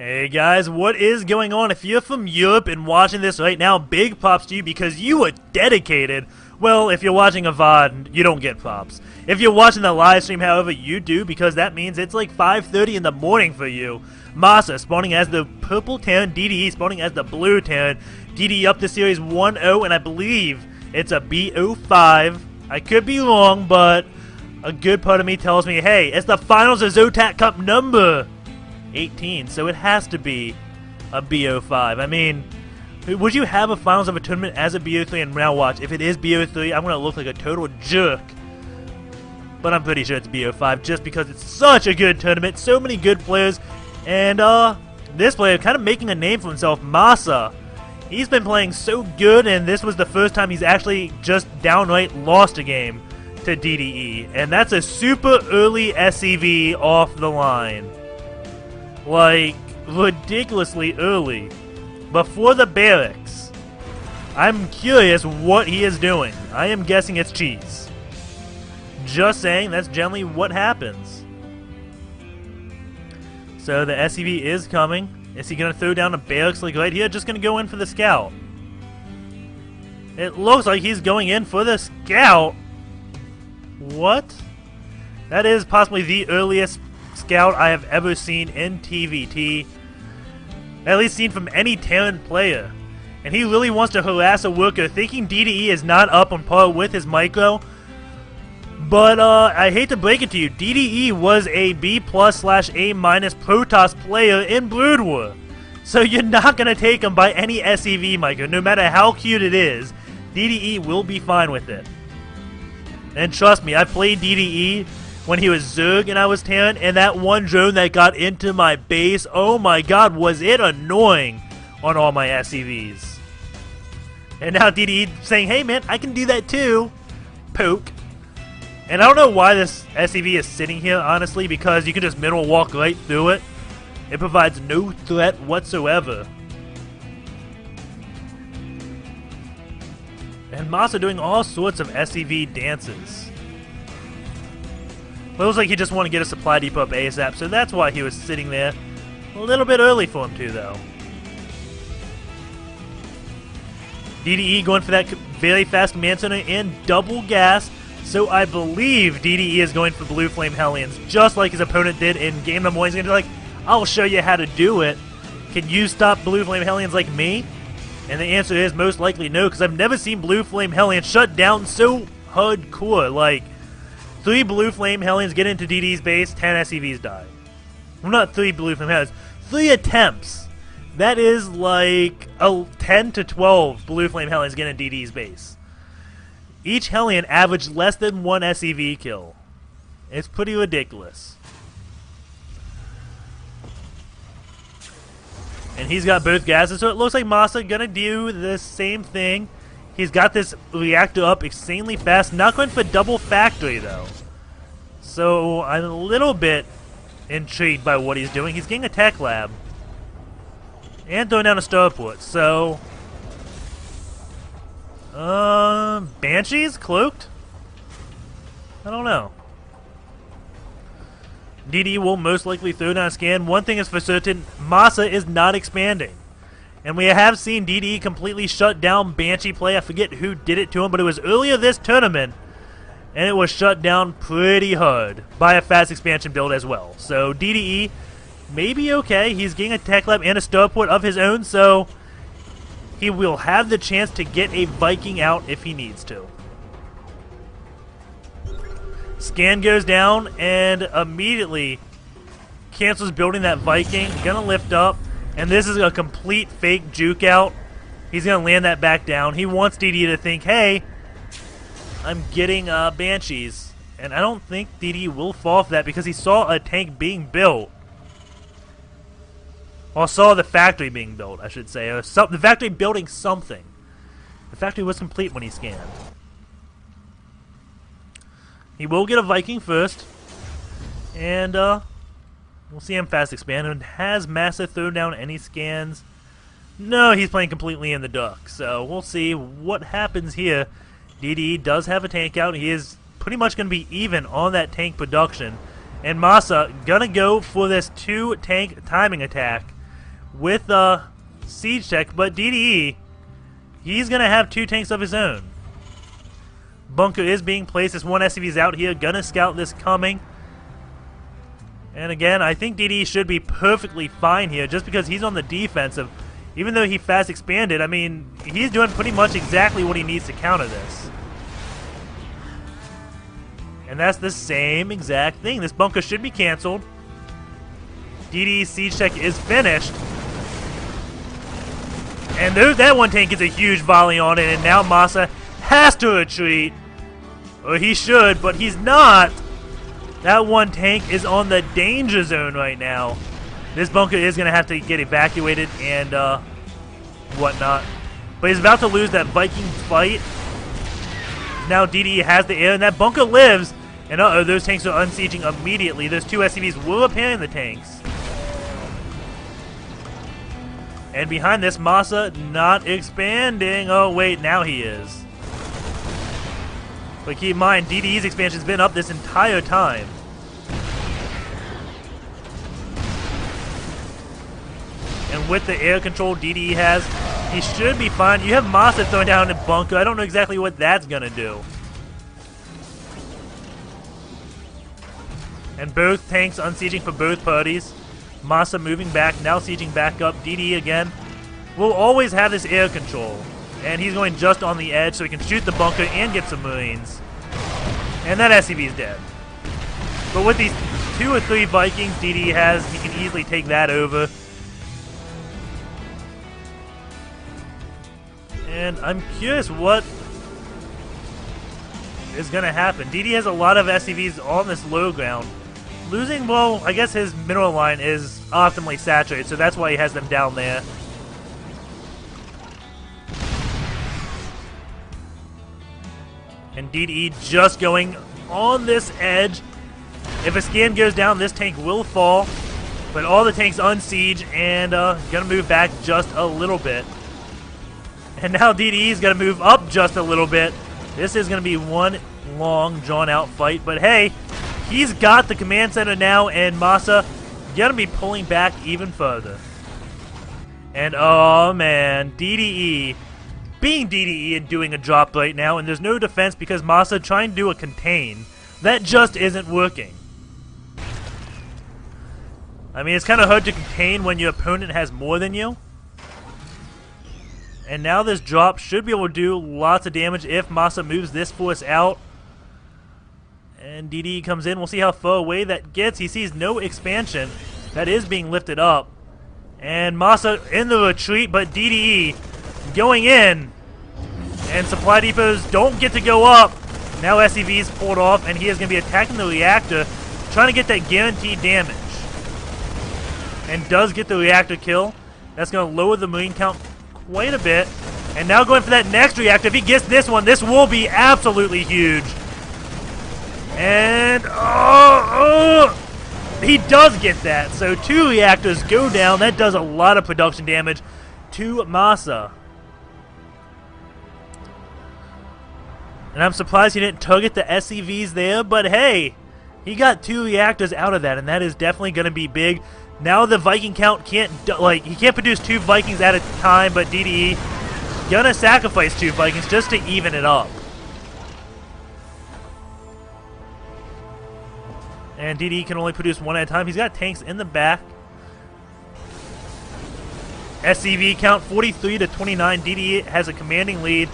Hey guys, what is going on? If you're from Europe and watching this right now, big props to you because you were dedicated. Well, if you're watching a VOD, you don't get props. If you're watching the live stream, however, you do, because that means it's like 5:30 in the morning for you. Masa spawning as the purple Terran, Dde spawning as the blue Terran. Dde up to series 1-0, and I believe it's a BO5. I could be wrong, but a good part of me tells me, hey, it's the finals of ZOTAC Cup number 18, so it has to be a BO5. I mean, would you have a finals of a tournament as a BO3? And now watch, if it is BO3, I'm going to look like a total jerk. But I'm pretty sure it's BO5 just because it's such a good tournament, so many good players. And this player kind of making a name for himself, Masa. He's been playing so good, and this was the first time he's actually just downright lost a game to Dde. And that's a super early SCV off the line. Like, ridiculously early. Before the barracks. I'm curious what he is doing. I am guessing it's cheese. Just saying, that's generally what happens. So the SCV is coming. Is he going to throw down a barracks like right here? Just going to go in for the scout. It looks like he's going in for the scout. What? That is possibly the earliest scout I have ever seen in TVT. At least seen from any Terran player. And he really wants to harass a worker, thinking Dde is not up on par with his micro. But I hate to break it to you, Dde was a B+/A- Protoss player in Brood War. So you're not going to take him by any SCV micro. No matter how cute it is, Dde will be fine with it. And trust me, I played Dde when he was Zerg and I was Terran, and that one drone that got into my base, oh my god, was it annoying on all my SCVs. And now Dde saying, hey man, I can do that too. Poke. And I don't know why this SCV is sitting here, honestly, because you can just middle walk right through it. It provides no threat whatsoever. And Masa doing all sorts of SCV dances. But it looks like he just wanted to get a supply depot up ASAP, so that's why he was sitting there. A little bit early for him too, though. Dde going for that very fast command center and double gas. So I believe Dde is going for Blue Flame Hellions, just like his opponent did in game number 1. He's going to be like, I'll show you how to do it. Can you stop Blue Flame Hellions like me? And the answer is most likely no, because I've never seen Blue Flame Hellions shut down so hardcore. Like, 3 Blue Flame Hellions get into Dde's base, 10 SCVs die. Well, not 3 Blue Flame Hellions, 3 attempts. That is like 10 to 12 Blue Flame Hellions get into Dde's base. Each Hellion averaged less than 1 SCV kill. It's pretty ridiculous. And he's got both gases, so it looks like Masa gonna do the same thing. He's got this reactor up insanely fast. Not going for double factory, though. So I'm a little bit intrigued by what he's doing. He's getting a tech lab. And throwing down a starport, so... Banshees? Cloaked? I don't know. Dde will most likely throw down a scan. One thing is for certain, Masa is not expanding. And we have seen Dde completely shut down Banshee play. I forget who did it to him, but it was earlier this tournament. And it was shut down pretty hard by a fast expansion build as well. So Dde may be okay. He's getting a tech lab and a starport of his own, so he will have the chance to get a Viking out if he needs to. Scan goes down and immediately cancels building that Viking. Gonna lift up, and this is a complete fake juke out. He's gonna land that back down. He wants Dde to think, hey, I'm getting Banshees. And I don't think Dde will fall for that because he saw a tank being built. Or saw the factory being built, I should say. Or the factory building something. The factory was complete when he scanned. He will get a Viking first. And we'll see him fast expand. And has Masa thrown down any scans? No, he's playing completely in the dark. So we'll see what happens here. Dde does have a tank out. He is pretty much going to be even on that tank production. And Masa gonna go for this 2-tank timing attack. with Siege Tech, but DDE, he's going to have 2 tanks of his own. Bunker is being placed. This one SCV's out here. Gonna scout this coming. And again, I think DDE should be perfectly fine here just because he's on the defensive. Even though he fast expanded, I mean, he's doing pretty much exactly what he needs to counter this. And that's the same exact thing. This bunker should be canceled. DDE's Siege Tech is finished. And that one tank gets a huge volley on it, and now Masa has to retreat. Or he should, but he's not. That one tank is on the danger zone right now. This bunker is going to have to get evacuated and whatnot. But he's about to lose that Viking fight. Now DDE has the air, and that bunker lives. And uh-oh, those tanks are unsieging immediately. Those 2 SCVs will appear in the tanks. And behind this, Masa not expanding. Oh, wait, now he is. But keep in mind, DDE's expansion's been up this entire time. And with the air control DDE has, he should be fine. You have Masa throwing down a bunker. I don't know exactly what that's going to do. And both tanks unsieging for both parties. Masa moving back, now sieging back up. DDE again will always have this air control. And he's going just on the edge so he can shoot the bunker and get some Marines. And that SCV is dead. But with these 2 or 3 Vikings DDE has, he can easily take that over. And I'm curious what is going to happen. DDE has a lot of SCVs on this low ground. Losing, well, I guess his mineral line is optimally saturated, so that's why he has them down there. And DDE just going on this edge. If a scan goes down, this tank will fall. But all the tanks unsiege and gonna move back just a little bit. And now DDE is gonna move up just a little bit. This is gonna be one long, drawn-out fight. But hey, he's got the command center now, and Masa gonna be pulling back even further. And oh man, DDE being DDE and doing a drop right now, and there's no defense because Masa trying to do a contain. That just isn't working. I mean, it's kind of hard to contain when your opponent has more than you. And now this drop should be able to do lots of damage if Masa moves this force out. And DDE comes in. We'll see how far away that gets. He sees no expansion. That is being lifted up. And Masa in the retreat, but DDE going in. And supply depots don't get to go up. Now SCV's pulled off, and he is going to be attacking the reactor, trying to get that guaranteed damage. And does get the reactor kill. That's going to lower the Marine count quite a bit. And now going for that next reactor. If he gets this one, this will be absolutely huge. And he does get that. So 2 reactors go down. That does a lot of production damage to Masa. And I'm surprised he didn't target the SCVs there, but hey, he got 2 reactors out of that, and that is definitely going to be big. Now the Viking count can't, he can't produce 2 Vikings at a time, but DDE gonna sacrifice 2 Vikings just to even it up. And DDE can only produce 1 at a time. He's got tanks in the back. SCV count 43 to 29. DDE has a commanding lead.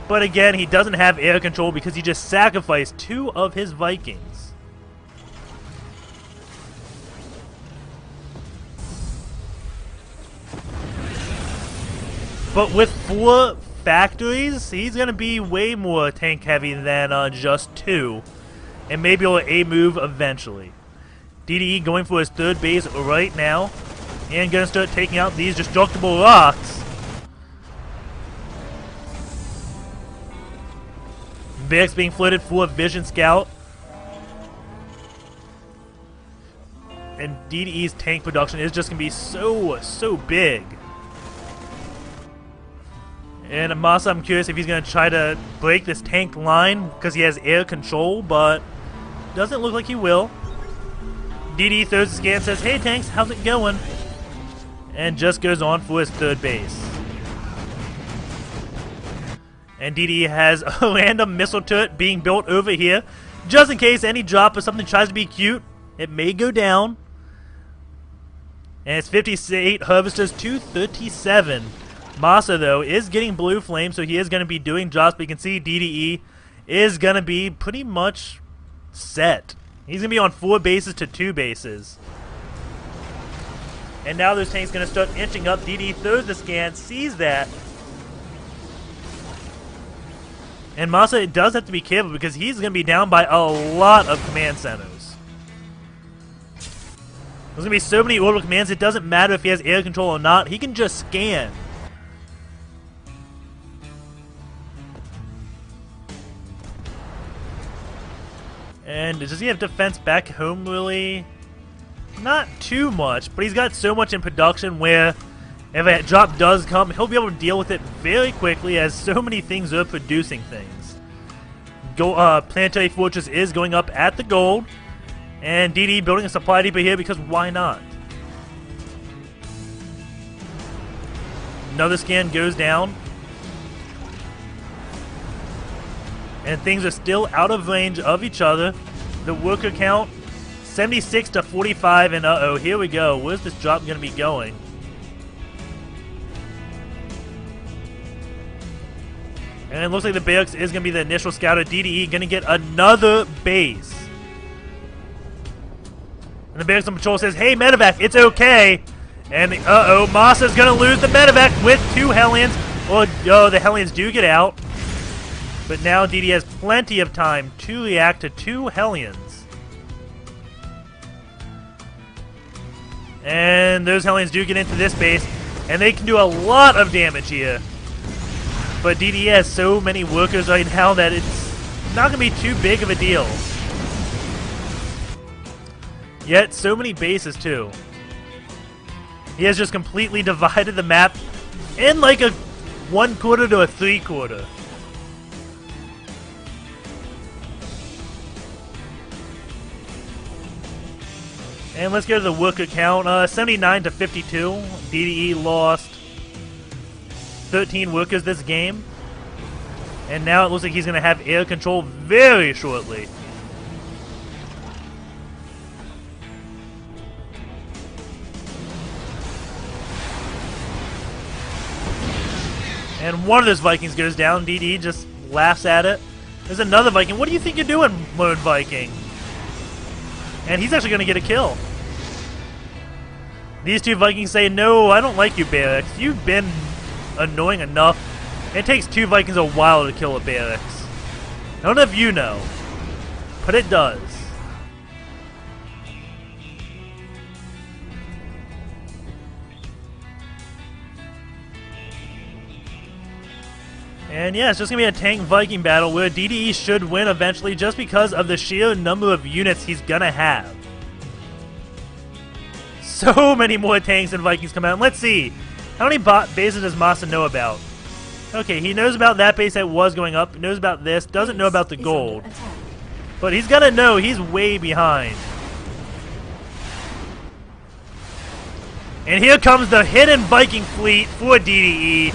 But again, he doesn't have air control because he just sacrificed 2 of his Vikings. But with 4 factories, he's going to be way more tank heavy than just 2. And maybe he'll A-move eventually. DDE going for his 3rd base right now. And going to start taking out these destructible rocks. Vix being floated for a Vision Scout. And DDE's tank production is just going to be so big. And Masa, I'm curious if he's going to try to break this tank line because he has air control, but doesn't look like he will. DDE throws the scan and says, "Hey tanks, how's it going?" and just goes on for his third base. And DDE has a random missile turret being built over here, just in case any drop or something tries to be cute. It may go down. And it's 58 harvesters to 37. Masa, though, is getting blue flame, so he is going to be doing drops. But you can see DDE is going to be pretty much set. He's going to be on 4 bases to 2 bases. And now those tanks going to start inching up. DDE throws the scan, sees that. And Masa does have to be careful because he's going to be down by a lot of command centers. There's going to be so many orbital commands, it doesn't matter if he has air control or not. He can just scan. And does he have defense back home, really? Not too much, but he's got so much in production where if a drop does come, he'll be able to deal with it very quickly as so many things are producing things. Planetary Fortress is going up at the gold, and DD building a supply depot here because why not? Another scan goes down. And things are still out of range of each other. The worker count, 76 to 45, and uh-oh, here we go. Where's this drop going to be going? And it looks like the barracks is going to be the initial scouter. DDE going to get another base. And the barracks on patrol says, hey, medevac, it's okay. And uh-oh, Masa's going to lose the medevac with 2 Hellions. Well, the Hellions do get out. But now DD has plenty of time to react to 2 Hellions. And those Hellions do get into this base, and they can do a lot of damage here. But DD has so many workers right now that it's not going to be too big of a deal. Yet, so many bases too. He has just completely divided the map in like a 1/4 to a 3/4. And let's go to the worker count. 79 to 52. DDE lost 13 workers this game. And now it looks like he's going to have air control very shortly. And one of those Vikings goes down. DDE just laughs at it. There's another Viking. What do you think you're doing, Lone Viking? And he's actually going to get a kill. These 2 Vikings say, no, I don't like you, barracks. You've been annoying enough. It takes 2 Vikings a while to kill a barracks. I don't know if you know, but it does. And yeah, it's just going to be a tank Viking battle where DDE should win eventually just because of the sheer number of units he's going to have. So many more tanks and Vikings come out. And let's see. How many bases does Masa know about? Okay, he knows about that base that was going up. He knows about this. Doesn't know about the gold. But he's got to know he's way behind. And here comes the hidden Viking fleet for DDE.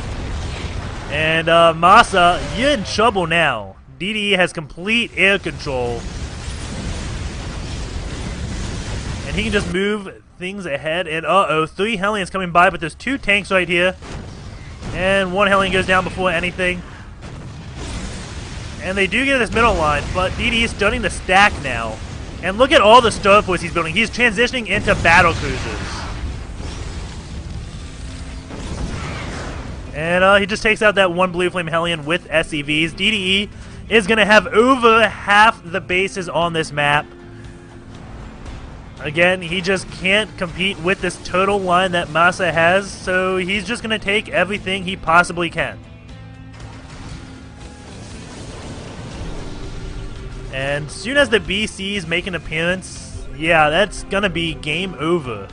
And Masa, you're in trouble now. DDE has complete air control. And he can just move things ahead. And uh-oh, 3 Hellions coming by, but there's 2 tanks right here. And 1 Hellion goes down before anything. And they do get this middle line, but DDE is starting to stack now. And look at all the starports he's building. He's transitioning into battle cruisers. And he just takes out that 1 Blue Flame Hellion with SCVs. DDE is going to have over half the bases on this map. Again, he just can't compete with this total line that Masa has, so he's just going to take everything he possibly can. And soon as the BCs make an appearance, yeah, that's going to be game over.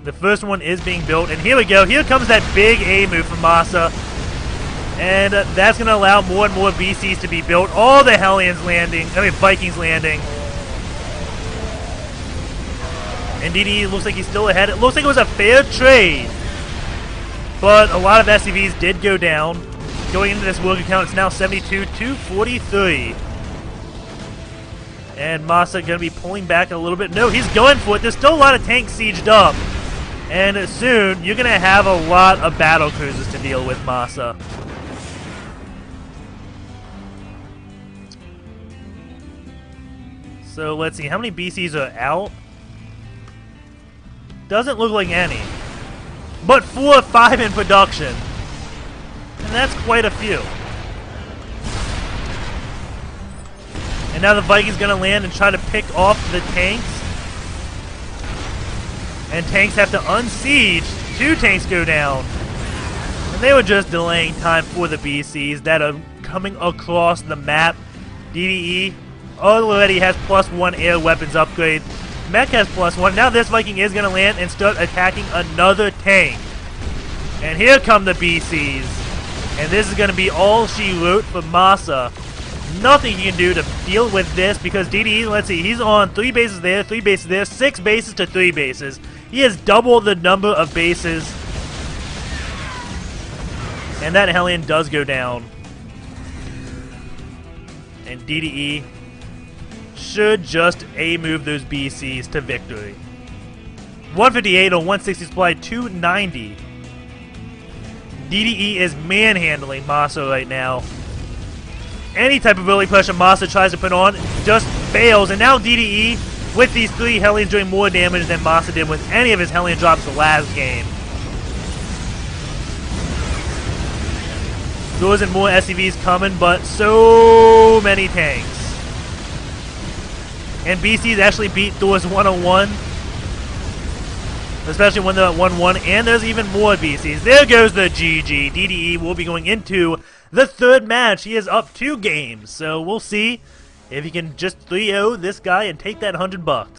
The first one is being built, and here we go. Here comes that big A move from Masa. And that's going to allow more and more BCs to be built. All the Hellions landing, Vikings landing. And DDE looks like he's still ahead. It looks like it was a fair trade. But a lot of SCVs did go down. Going into this world count, it's now 72-43. And Masa going to be pulling back a little bit. No, he's going for it. There's still a lot of tanks sieged up. And soon, you're going to have a lot of battle cruisers to deal with, Masa. So let's see, how many BCs are out? Doesn't look like any. But 4 or 5 in production. And that's quite a few. And now the Viking's gonna land and try to pick off the tanks. And tanks have to unsiege. 2 tanks go down. And they were just delaying time for the BCs that are coming across the map. DDE already has +1 air weapons upgrade. Mech has +1. Now this Viking is going to land and start attacking another tank. And here come the BCs. And this is going to be all she wrote for Masa. Nothing he can do to deal with this because DDE, let's see, he's on 3 bases there, 3 bases there, 6 bases to 3 bases. He has doubled the number of bases. And that Hellion does go down. And DDE should just A-move those BCs to victory. 158 on 160 supply, 290. DDE is manhandling Masa right now. Any type of early pressure Masa tries to put on just fails. And now DDE, with these 3 Hellions, doing more damage than Masa did with any of his Hellion drops the last game. There wasn't more SCVs coming, but so many tanks. And BCs actually beat Thor's 101. Especially when they're at 1-1. And there's even more BCs. There goes the GG. DDE will be going into the 3rd match. He is up 2 games. So we'll see if he can just 3-0 this guy and take that $100.